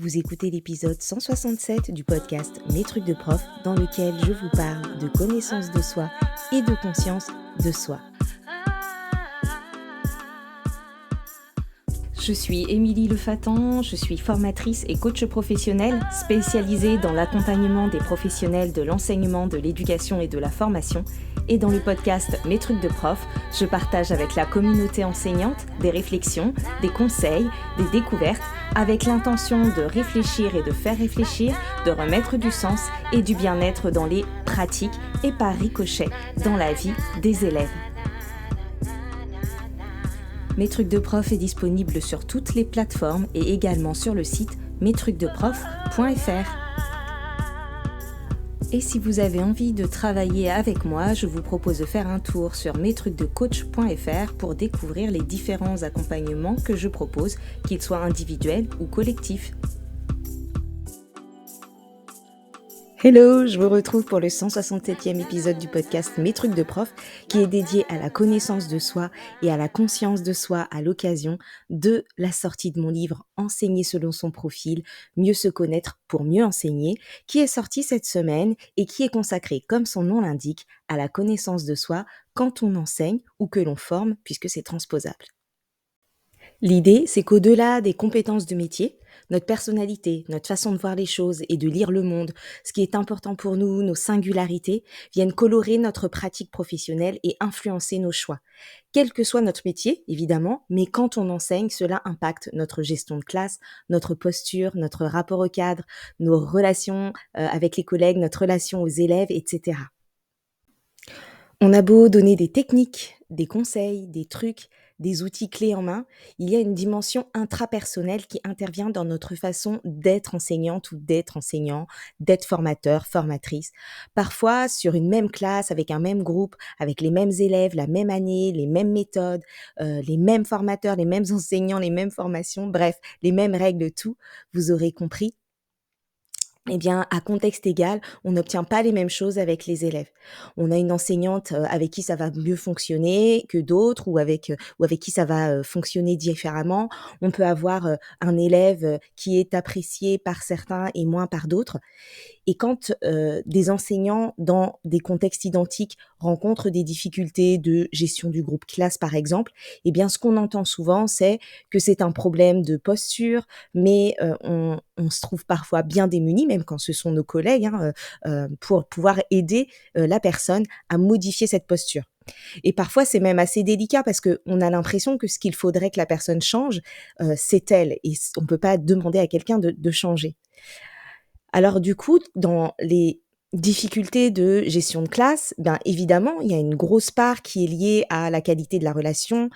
Vous écoutez l'épisode 167 du podcast Mes trucs de prof, dans lequel je vous parle de connaissance de soi et de conscience de soi. Je suis Émilie Lefatan, je suis formatrice et coach professionnelle spécialisée dans l'accompagnement des professionnels de l'enseignement, de l'éducation et de la formation. Et dans le podcast Mes trucs de prof, je partage avec la communauté enseignante des réflexions, des conseils, des découvertes, avec l'intention de réfléchir et de faire réfléchir, de remettre du sens et du bien-être dans les pratiques et par ricochet dans la vie des élèves. Mes trucs de prof est disponible sur toutes les plateformes et également sur le site mestrucsdeprof.fr. Et si vous avez envie de travailler avec moi, je vous propose de faire un tour sur mestrucsdecoach.fr pour découvrir les différents accompagnements que je propose, qu'ils soient individuels ou collectifs. Hello, je vous retrouve pour le 167e épisode du podcast Mes trucs de prof, qui est dédié à la connaissance de soi et à la conscience de soi à l'occasion de la sortie de mon livre Enseigner selon son profil, mieux se connaître pour mieux enseigner, qui est sorti cette semaine et qui est consacré, comme son nom l'indique, à la connaissance de soi quand on enseigne ou que l'on forme, puisque c'est transposable. L'idée, c'est qu'au-delà des compétences de métier, notre personnalité, notre façon de voir les choses et de lire le monde, ce qui est important pour nous, nos singularités, viennent colorer notre pratique professionnelle et influencer nos choix. Quel que soit notre métier, évidemment, mais quand on enseigne, cela impacte notre gestion de classe, notre posture, notre rapport au cadre, nos relations avec les collègues, notre relation aux élèves, etc. On a beau donner des techniques, des conseils, des trucs, des outils clés en main, il y a une dimension intrapersonnelle qui intervient dans notre façon d'être enseignante ou d'être enseignant, d'être formateur, formatrice. Parfois, sur une même classe, avec un même groupe, avec les mêmes élèves, la même année, les mêmes méthodes, les mêmes formateurs, les mêmes enseignants, les mêmes formations, bref, les mêmes règles, tout, vous aurez compris. Eh bien, à contexte égal, on n'obtient pas les mêmes choses avec les élèves. On a une enseignante avec qui ça va mieux fonctionner que d'autres ou avec qui ça va fonctionner différemment. On peut avoir un élève qui est apprécié par certains et moins par d'autres. Et quand des enseignants dans des contextes identiques rencontrent des difficultés de gestion du groupe classe, par exemple, eh bien, ce qu'on entend souvent, c'est que c'est un problème de posture, mais on se trouve parfois bien démunis, même quand ce sont nos collègues, pour pouvoir aider la personne à modifier cette posture. Et parfois, c'est même assez délicat parce qu'on a l'impression que ce qu'il faudrait que la personne change, c'est elle. Et on ne peut pas demander à quelqu'un de changer. Alors du coup, dans les difficultés de gestion de classe, ben évidemment, il y a une grosse part qui est liée à la qualité de la relation,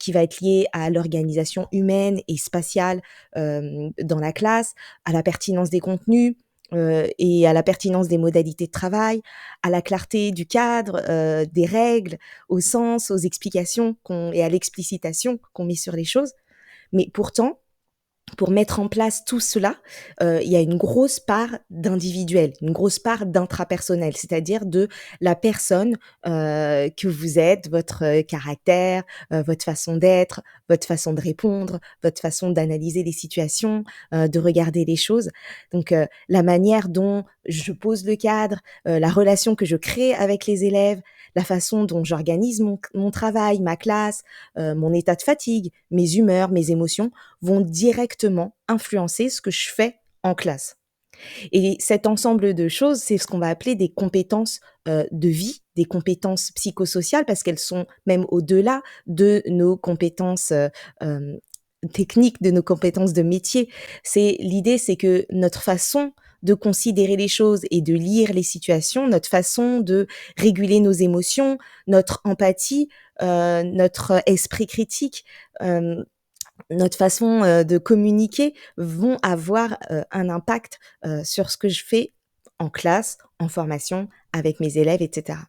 qui va être liée à l'organisation humaine et spatiale, dans la classe, à la pertinence des contenus, et à la pertinence des modalités de travail, à la clarté du cadre, des règles, au sens, aux explications et à l'explicitation qu'on met sur les choses. Mais pourtant, pour mettre en place tout cela, il y a une grosse part d'individuel, une grosse part d'intrapersonnel, c'est-à-dire de la personne que vous êtes, votre caractère, votre façon d'être, votre façon de répondre, votre façon d'analyser les situations, de regarder les choses. Donc la manière dont je pose le cadre, la relation que je crée avec les élèves, la façon dont j'organise mon travail, ma classe, mon état de fatigue, mes humeurs, mes émotions, vont directement influencer ce que je fais en classe. Et cet ensemble de choses, c'est ce qu'on va appeler des compétences de vie, des compétences psychosociales, parce qu'elles sont même au-delà de nos compétences techniques, de nos compétences de métier. L'idée, c'est que notre façon de considérer les choses et de lire les situations, notre façon de réguler nos émotions, notre empathie, notre esprit critique, notre façon de communiquer vont avoir un impact sur ce que je fais en classe, en formation, avec mes élèves, etc.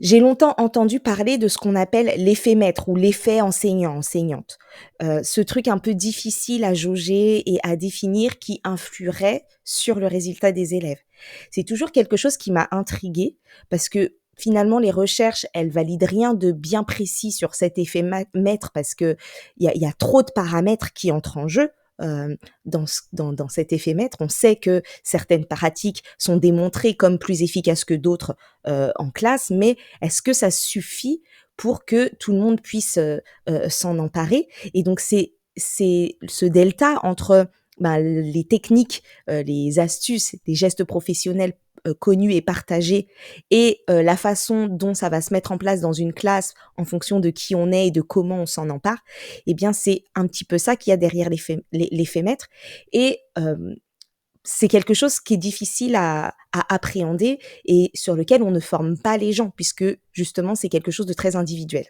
J'ai longtemps entendu parler de ce qu'on appelle l'effet maître ou l'effet enseignant-enseignante. Ce truc un peu difficile à jauger et à définir qui influerait sur le résultat des élèves. C'est toujours quelque chose qui m'a intriguée parce que finalement, les recherches, elles valident rien de bien précis sur cet effet maître parce que il y a trop de paramètres qui entrent en jeu dans cet effet maître. On sait que certaines pratiques sont démontrées comme plus efficaces que d'autres, en classe, mais est-ce que ça suffit pour que tout le monde puisse, s'en emparer? Et donc c'est ce delta entre, les techniques, les astuces, les gestes professionnels, connus et partagés et la façon dont ça va se mettre en place dans une classe en fonction de qui on est et de comment on s'en empare, eh bien, c'est un petit peu ça qu'il y a derrière l'effet maître et c'est quelque chose qui est difficile à appréhender et sur lequel on ne forme pas les gens puisque justement, c'est quelque chose de très individuel.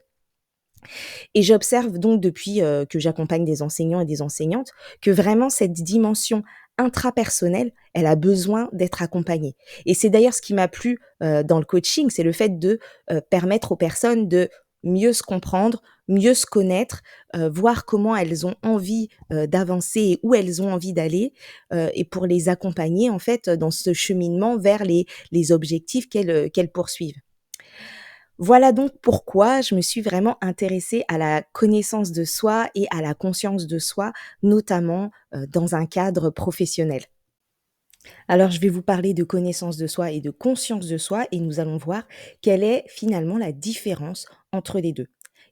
Et j'observe donc depuis, que j'accompagne des enseignants et des enseignantes, que vraiment cette dimension intrapersonnelle, elle a besoin d'être accompagnée. Et c'est d'ailleurs ce qui m'a plu, dans le coaching, c'est le fait de, permettre aux personnes de mieux se comprendre, mieux se connaître, voir comment elles ont envie, d'avancer et où elles ont envie d'aller, et pour les accompagner en fait, dans ce cheminement vers les objectifs qu'elles poursuivent. Voilà donc pourquoi je me suis vraiment intéressée à la connaissance de soi et à la conscience de soi, notamment, dans un cadre professionnel. Alors je vais vous parler de connaissance de soi et de conscience de soi et nous allons voir quelle est finalement la différence entre les 2.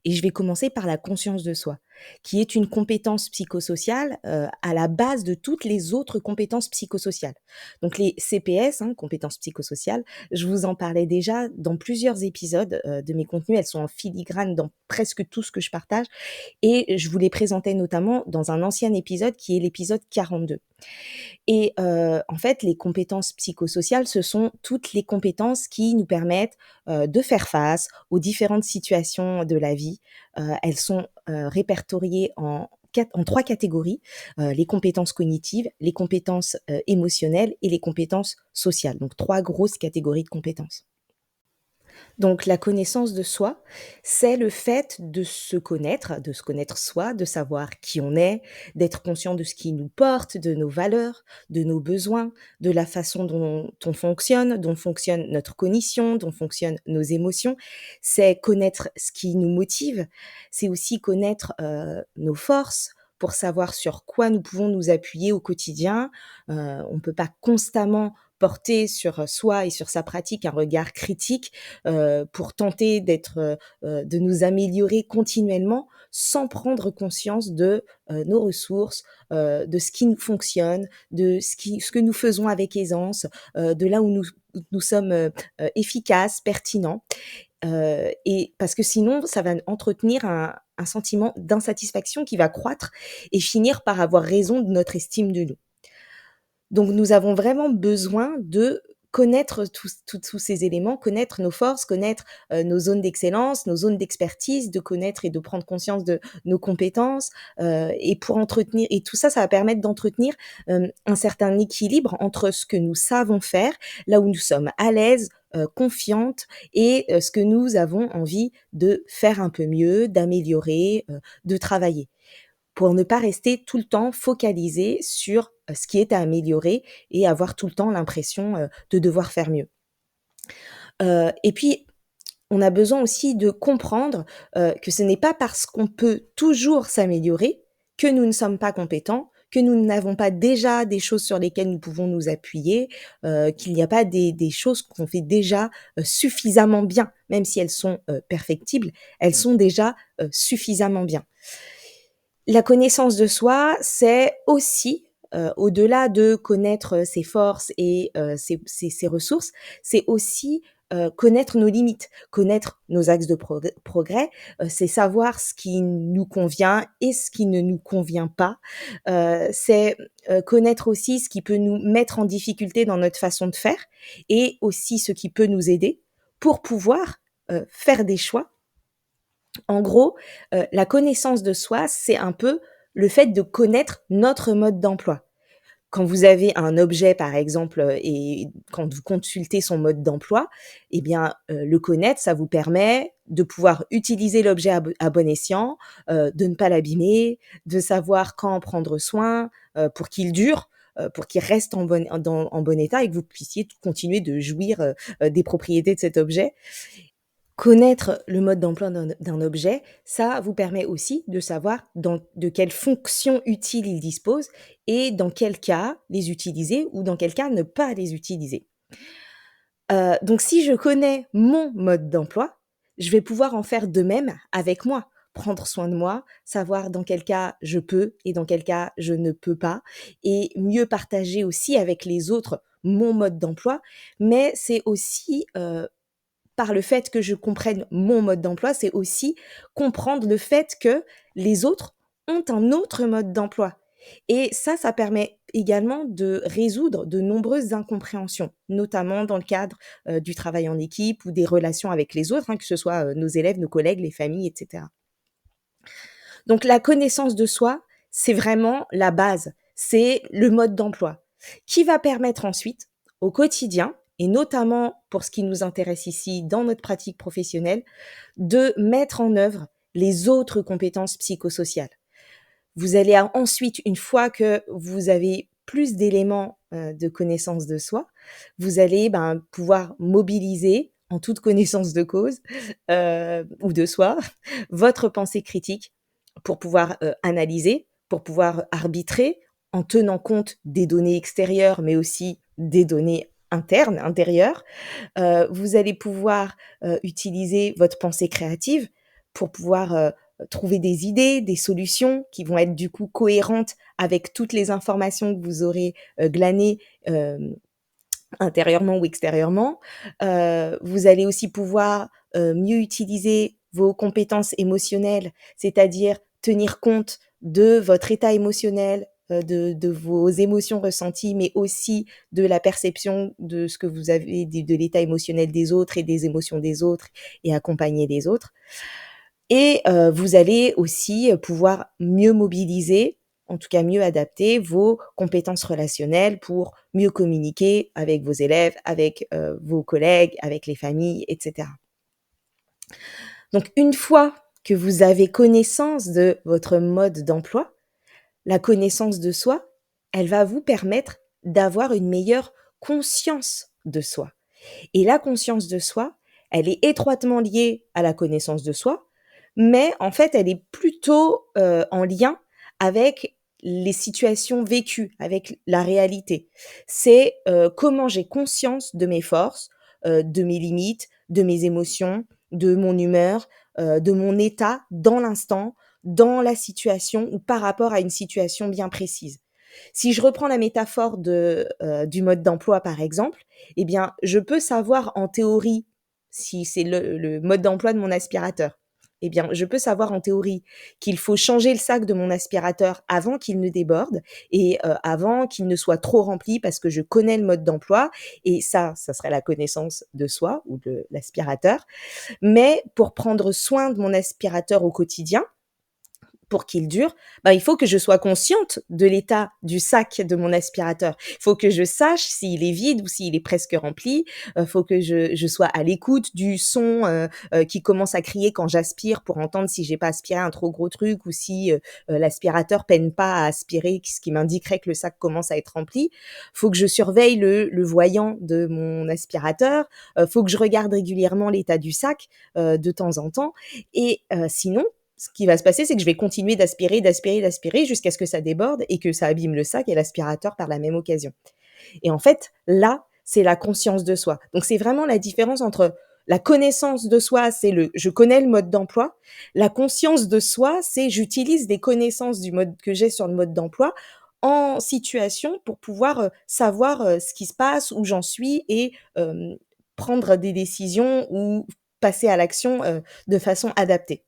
Et je vais commencer par la conscience de soi, qui est une compétence psychosociale, à la base de toutes les autres compétences psychosociales. Donc les CPS, hein, compétences psychosociales, je vous en parlais déjà dans plusieurs épisodes, de mes contenus. Elles sont en filigrane dans presque tout ce que je partage et je vous les présentais notamment dans un ancien épisode qui est l'épisode 42. Et en fait, les compétences psychosociales, ce sont toutes les compétences qui nous permettent, de faire face aux différentes situations de la vie. Elles sont, répertoriées en 3 catégories, les compétences cognitives, les compétences, émotionnelles et les compétences sociales. Donc 3 grosses catégories de compétences. Donc la connaissance de soi, c'est le fait de se connaître soi, de savoir qui on est, d'être conscient de ce qui nous porte, de nos valeurs, de nos besoins, de la façon dont fonctionne notre cognition, dont fonctionnent nos émotions. C'est connaître ce qui nous motive, c'est aussi connaître, nos forces pour savoir sur quoi nous pouvons nous appuyer au quotidien. On ne peut pas constamment porter sur soi et sur sa pratique un regard critique pour tenter de nous améliorer continuellement sans prendre conscience de, nos ressources, de ce qui nous fonctionne, de ce que nous faisons avec aisance, de là où nous sommes, efficaces, pertinents, et parce que sinon ça va entretenir un sentiment d'insatisfaction qui va croître et finir par avoir raison de notre estime de nous. Donc nous avons vraiment besoin de connaître tous ces éléments, connaître nos forces, connaître, nos zones d'excellence, nos zones d'expertise, de connaître et de prendre conscience de nos compétences, et pour entretenir et tout ça, ça va permettre d'entretenir, un certain équilibre entre ce que nous savons faire, là où nous sommes à l'aise, confiantes et ce que nous avons envie de faire un peu mieux, d'améliorer, de travailler pour ne pas rester tout le temps focalisé sur, ce qui est à améliorer et avoir tout le temps l'impression, de devoir faire mieux. Et puis, on a besoin aussi de comprendre, que ce n'est pas parce qu'on peut toujours s'améliorer que nous ne sommes pas compétents, que nous n'avons pas déjà des choses sur lesquelles nous pouvons nous appuyer, qu'il n'y a pas des choses qu'on fait déjà, suffisamment bien. Même si elles sont, perfectibles, elles sont déjà, suffisamment bien. La connaissance de soi, c'est aussi, au-delà de connaître, ses forces et ses ressources, c'est aussi, connaître nos limites, connaître nos axes de progrès, c'est savoir ce qui nous convient et ce qui ne nous convient pas. C'est, connaître aussi ce qui peut nous mettre en difficulté dans notre façon de faire et aussi ce qui peut nous aider pour pouvoir, faire des choix. En gros, la connaissance de soi, c'est un peu le fait de connaître notre mode d'emploi. Quand vous avez un objet, par exemple, et quand vous consultez son mode d'emploi, eh bien, le connaître, ça vous permet de pouvoir utiliser l'objet à bon escient, de ne pas l'abîmer, de savoir quand en prendre soin, pour qu'il dure, pour qu'il reste en bon état et que vous puissiez continuer de jouir, des propriétés de cet objet. Connaître le mode d'emploi d'un objet, ça vous permet aussi de savoir de quelles fonctions utiles il dispose et dans quel cas les utiliser ou dans quel cas ne pas les utiliser. Donc si je connais mon mode d'emploi, je vais pouvoir en faire de même avec moi. Prendre soin de moi, savoir dans quel cas je peux et dans quel cas je ne peux pas et mieux partager aussi avec les autres mon mode d'emploi. Mais c'est aussi, par le fait que je comprenne mon mode d'emploi, c'est aussi comprendre le fait que les autres ont un autre mode d'emploi. Et ça permet également de résoudre de nombreuses incompréhensions, notamment dans le cadre, du travail en équipe ou des relations avec les autres, hein, que ce soit, nos élèves, nos collègues, les familles et cetera. Donc la connaissance de soi, c'est vraiment la base, c'est le mode d'emploi qui va permettre ensuite, au quotidien et notamment pour ce qui nous intéresse ici dans notre pratique professionnelle, de mettre en œuvre les autres compétences psychosociales. Vous allez ensuite, une fois que vous avez plus d'éléments, de connaissance de soi, vous allez, pouvoir mobiliser, en toute connaissance de cause, ou de soi, votre pensée critique pour pouvoir, analyser, pour pouvoir arbitrer en tenant compte des données extérieures, mais aussi des données internes, intérieures. Vous allez pouvoir, utiliser votre pensée créative pour pouvoir, trouver des idées, des solutions qui vont être du coup cohérentes avec toutes les informations que vous aurez, glanées, hem, intérieurement ou extérieurement. Vous allez aussi pouvoir, mieux utiliser vos compétences émotionnelles, c'est-à-dire tenir compte de votre état émotionnel, de vos émotions ressenties, mais aussi de la perception de ce que vous avez de l'état émotionnel des autres et des émotions des autres et accompagner les autres. Et vous allez aussi, pouvoir mieux mobiliser, en tout cas mieux adapter vos compétences relationnelles pour mieux communiquer avec vos élèves, avec, vos collègues, avec les familles et cetera. Donc une fois que vous avez connaissance de votre mode d'emploi, la connaissance de soi, elle va vous permettre d'avoir une meilleure conscience de soi. Et la conscience de soi, elle est étroitement liée à la connaissance de soi, mais en fait, elle est plutôt, en lien avec les situations vécues, avec la réalité. C'est, comment j'ai conscience de mes forces, de mes limites, de mes émotions, de mon humeur, de mon état dans l'instant, dans la situation ou par rapport à une situation bien précise. Si je reprends la métaphore du mode d'emploi, par exemple, eh bien, je peux savoir en théorie, si c'est le mode d'emploi de mon aspirateur, eh bien, je peux savoir en théorie qu'il faut changer le sac de mon aspirateur avant qu'il ne déborde et avant qu'il ne soit trop rempli parce que je connais le mode d'emploi et ça serait la connaissance de soi ou de l'aspirateur. Mais pour prendre soin de mon aspirateur au quotidien, pour qu'il dure, il faut que je sois consciente de l'état du sac de mon aspirateur. Il faut que je sache s'il est vide ou s'il est presque rempli. Faut que je sois à l'écoute du son, qui commence à crier quand j'aspire pour entendre si j'ai pas aspiré un trop gros truc ou si, l'aspirateur peine pas à aspirer, ce qui m'indiquerait que le sac commence à être rempli. Faut que je surveille le voyant de mon aspirateur. Faut que je regarde régulièrement l'état du sac, de temps en temps et sinon ce qui va se passer, c'est que je vais continuer d'aspirer, d'aspirer, d'aspirer jusqu'à ce que ça déborde et que ça abîme le sac et l'aspirateur par la même occasion. Et en fait, là, c'est la conscience de soi. Donc c'est vraiment la différence entre la connaissance de soi, c'est je connais le mode d'emploi. La conscience de soi, c'est j'utilise des connaissances du mode que j'ai sur le mode d'emploi en situation pour pouvoir, savoir, ce qui se passe, où j'en suis et prendre des décisions ou passer à l'action, de façon adaptée.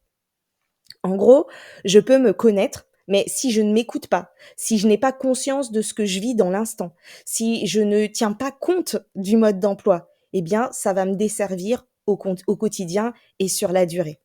En gros, je peux me connaître, mais si je ne m'écoute pas, si je n'ai pas conscience de ce que je vis dans l'instant, si je ne tiens pas compte du mode d'emploi, eh bien, ça va me desservir au quotidien et sur la durée.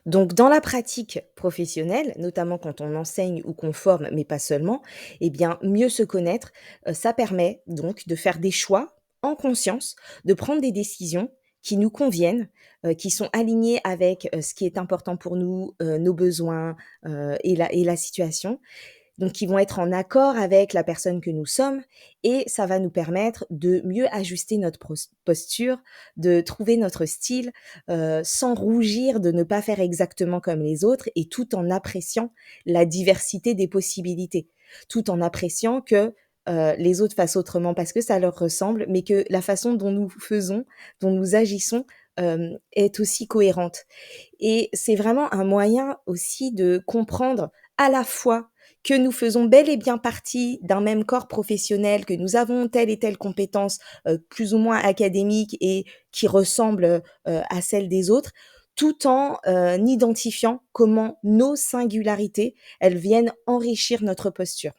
Donc, dans la pratique professionnelle, notamment quand on enseigne ou qu'on forme, mais pas seulement, eh bien, mieux se connaître, ça permet donc de faire des choix en conscience, de prendre des décisions qui nous conviennent, qui sont alignées avec, ce qui est important pour nous, nos besoins, et la situation donc qui vont être en accord avec la personne que nous sommes et ça va nous permettre de mieux ajuster notre posture, de trouver notre style, sans rougir de ne pas faire exactement comme les autres et tout en appréciant la diversité des possibilités. Tout en appréciant que, les autres fassent autrement parce que ça leur ressemble, mais que la façon dont nous faisons, dont nous agissons, est aussi cohérente. Et c'est vraiment un moyen aussi de comprendre à la fois que nous faisons bel et bien partie d'un même corps professionnel, que nous avons telle et telle compétence, plus ou moins académique et qui ressemble, à celles des autres, tout en, identifiant comment nos singularités, elles viennent enrichir notre posture.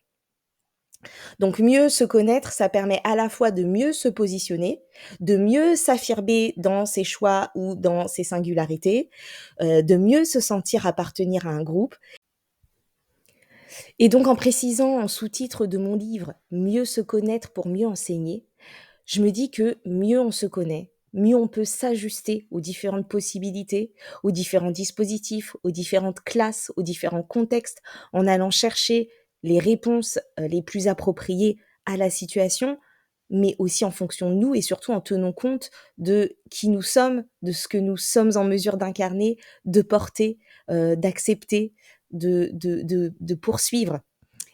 Donc mieux se connaître, ça permet à la fois de mieux se positionner, de mieux s'affirmer dans ses choix ou dans ses singularités, de mieux se sentir appartenir à un groupe. Et donc en précisant en sous-titre de mon livre «Mieux se connaître pour mieux enseigner», je me dis que mieux on se connaît, mieux on peut s'ajuster aux différentes possibilités, aux différents dispositifs, aux différentes classes, aux différents contextes, en allant chercher les réponses, les plus appropriées à la situation, mais aussi en fonction de nous et surtout en tenant compte de qui nous sommes, de ce que nous sommes en mesure d'incarner, de porter, d'accepter, de poursuivre.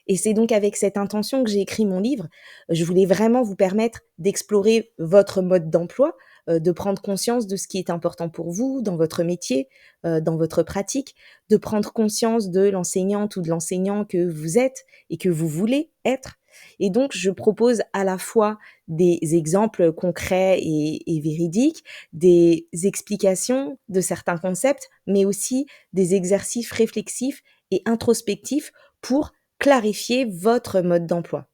Et c'est donc avec cette intention que j'ai écrit mon livre. Je voulais vraiment vous permettre d'explorer votre mode d'emploi, de prendre conscience de ce qui est important pour vous dans votre métier, dans votre pratique, de prendre conscience de l'enseignante ou de l'enseignant que vous êtes et que vous voulez être. Et donc, je propose à la fois des exemples concrets et véridiques, des explications de certains concepts, mais aussi des exercices réflexifs et introspectifs pour clarifier votre mode d'emploi.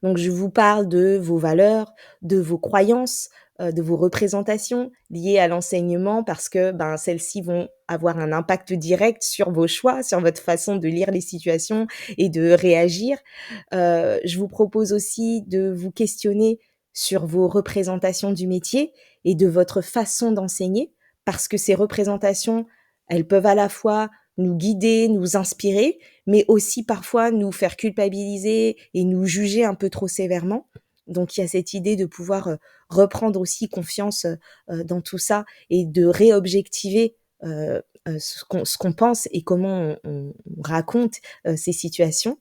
Donc je vous parle de vos valeurs, de vos croyances, de vos représentations liées à l'enseignement parce que, ben, celles-ci vont avoir un impact direct sur vos choix, sur votre façon de lire les situations et de réagir. Je vous propose aussi de vous questionner sur vos représentations du métier et de votre façon d'enseigner parce que ces représentations, elles peuvent à la fois nous guider, nous inspirer, mais aussi parfois nous faire culpabiliser et nous juger un peu trop sévèrement. Donc il y a cette idée de pouvoir, reprendre aussi confiance, dans tout ça et de réobjectiver, ce qu'on pense et comment on raconte, ces situations.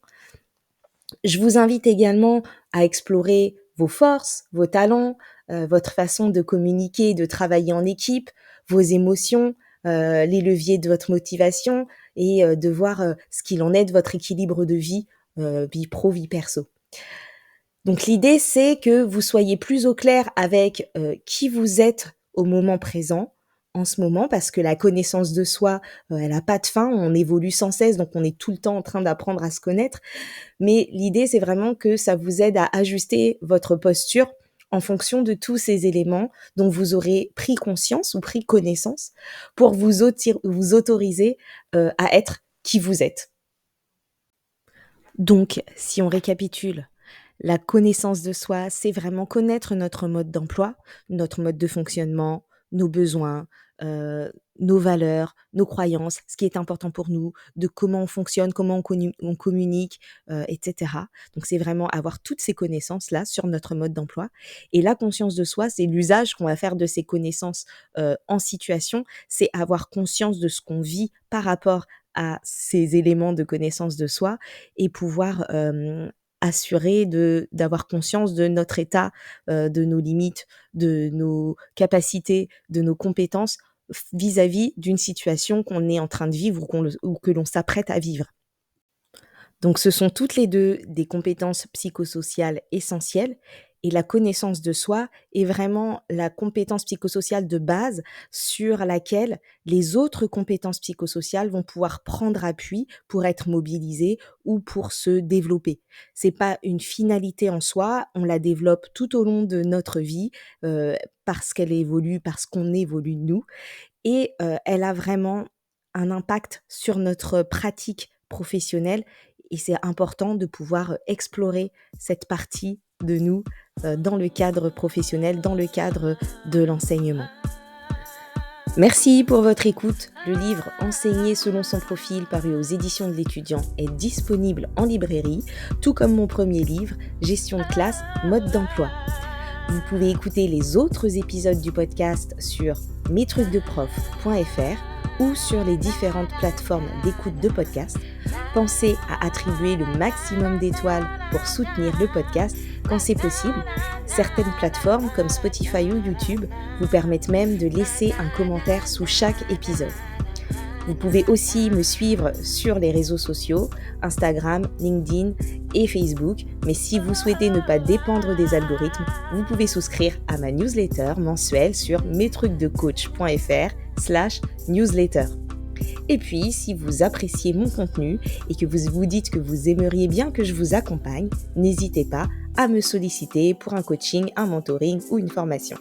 Je vous invite également à explorer vos forces, vos talents, votre façon de communiquer, de travailler en équipe, vos émotions, les leviers de votre motivation et de voir, ce qu'il en est de votre équilibre de vie pro, vie perso. Donc l'idée, c'est que vous soyez plus au clair avec, qui vous êtes au moment présent, en ce moment, parce que la connaissance de soi, elle a pas de fin, on évolue sans cesse, donc on est tout le temps en train d'apprendre à se connaître. Mais l'idée, c'est vraiment que ça vous aide à ajuster votre posture en fonction de tous ces éléments dont vous aurez pris conscience ou pris connaissance pour vous autoriser, à être qui vous êtes. Donc, si on récapitule, la connaissance de soi, c'est vraiment connaître notre mode d'emploi, notre mode de fonctionnement, nos besoins, nos valeurs, nos croyances, ce qui est important pour nous, de comment on fonctionne, comment on communique, et cetera. Donc c'est vraiment avoir toutes ces connaissances-là sur notre mode d'emploi et la conscience de soi, c'est l'usage qu'on va faire de ces connaissances, en situation. C'est avoir conscience de ce qu'on vit par rapport à ces éléments de connaissance de soi et pouvoir, assurer d'avoir conscience de notre état, de nos limites, de nos capacités, de nos compétences vis-à-vis d'une situation qu'on est en train de vivre ou que l'on s'apprête à vivre. Donc ce sont toutes les 2 des compétences psychosociales essentielles et la connaissance de soi est vraiment la compétence psychosociale de base sur laquelle les autres compétences psychosociales vont pouvoir prendre appui pour être mobilisées ou pour se développer. C'est pas une finalité en soi, on la développe tout au long de notre vie, parce qu'elle évolue, parce qu'on évolue nous et elle a vraiment un impact sur notre pratique professionnelle et c'est important de pouvoir explorer cette partie de nous, dans le cadre professionnel, dans le cadre de l'enseignement. Merci pour votre écoute. Le livre Enseigner selon son profil paru aux éditions de l'étudiant est disponible en librairie, tout comme mon premier livre Gestion de classe, mode d'emploi. Vous pouvez écouter les autres épisodes du podcast sur mestrucsdeprof.fr ou sur les différentes plateformes d'écoute de podcast. Pensez à attribuer le maximum d'étoiles pour soutenir le podcast quand c'est possible. Certaines plateformes comme Spotify ou YouTube vous permettent même de laisser un commentaire sous chaque épisode. Vous pouvez aussi me suivre sur les réseaux sociaux, Instagram, LinkedIn et Facebook. Mais si vous souhaitez ne pas dépendre des algorithmes, vous pouvez souscrire à ma newsletter mensuelle sur mestrucsdecoach.fr/newsletter. Et puis, si vous appréciez mon contenu et que vous vous dites que vous aimeriez bien que je vous accompagne, n'hésitez pas à me solliciter pour un coaching, un mentoring ou une formation.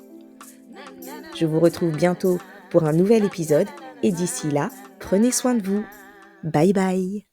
Je vous retrouve bientôt pour un nouvel épisode et d'ici là, prenez soin de vous. Bye bye.